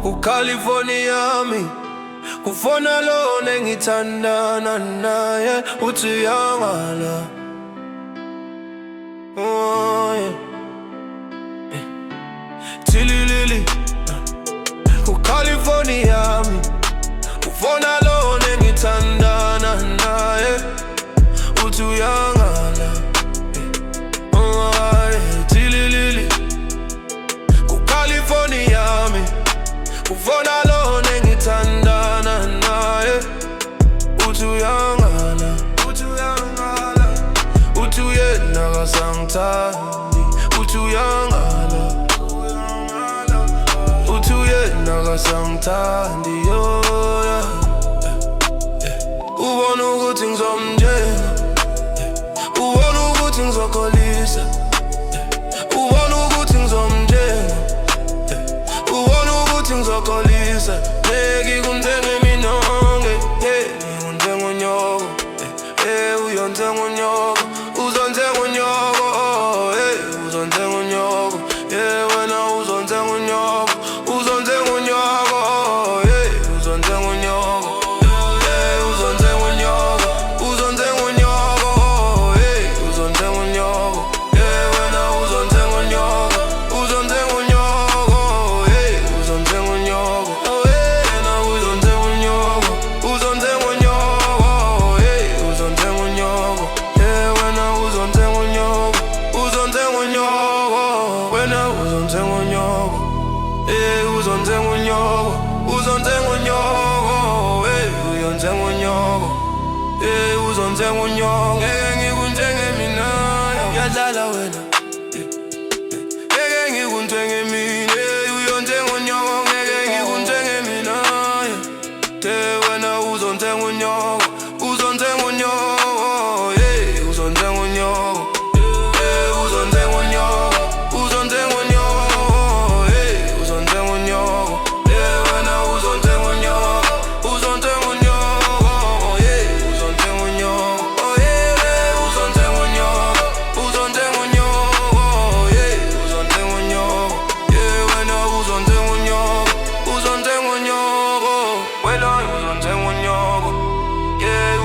California yami kufona lo nengithandana naye uthi uyangala. Oh yeah. Tililili California yami kufona lo nengithandana naye uthi uyangala. Oh yeah. Tililili California yami kufona lo nengithandana naye uthi uyangala. Uthi yena kasangithandi uthi uyangala. Uthi yena kasangithandi yo. Ubona ukuthi ngizomnjenga, ubona ukuthi ngizokholisa, ubona ukuthi ngizomnjenga, ubona ukuthi ngizokholisa. Ngikuntenge mina ngikuntenga unyoko, uyontenga unyoko, uzontenga unyoko, uzontenga unyoko, wena uzontenga unyoko, uzontenga unyoko, uzontenga unyoko, uzontenga unyoko, uzontenga unyoko, uzontenga unyoko, wena uzontenga unyoko, uzontenga unyoko, uzontenga unyoko, wena uzontenga unyoko, uzontenga unyoko, uzontenga unyoko, wena uzontenga unyoko, uzontenga unyoko, wena uzontenga unyoko, uzontenga unyoko, uzontenga unyoko, uyontenga unyoko, uzontenga unyoko. Ngeke ngikuntenge mina, uyadlala wena, ngeke ngikuntenge mina, uyontenga unyoko. Ngeke ngikuntenge mina, wena uzontenga unyoko, uzontenga unyoko, uzontenga unyoko, uzontenga unyoko, uzontenga unyoko, uzontenga unyoko, wena uzontenga unyoko, uzontenga unyoko, uzontenga unyoko, uzontenga unyoko, uzontenga unyoko, uzontenga unyoko, wena uzontenga unyoko, uzontenga unyoko, wena uzontenga unyoko,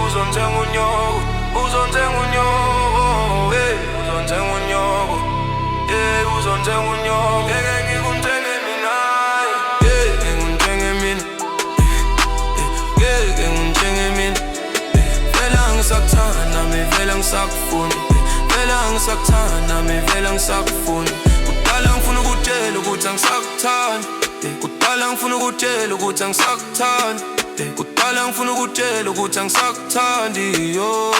uzontenga unyoko, uzontenga unyoko, uzontenga unyoko, uzontenga unyoko. Ngeke ngikuntenge mina, ngeke ngikuntenge mina, ngeke ngikuntenge mina. Vele ngisakuthanda, vele ngisakufuna, vele ngisakuthanda, vele ngisakufuna. Kudala ngifuna ukutshela ukuthi angisakuthandi, kudala ngifuna ukutshela ukuthi angisakuthandi, kudala ngifuna ukutshela ukuthi angisakuthandi yo.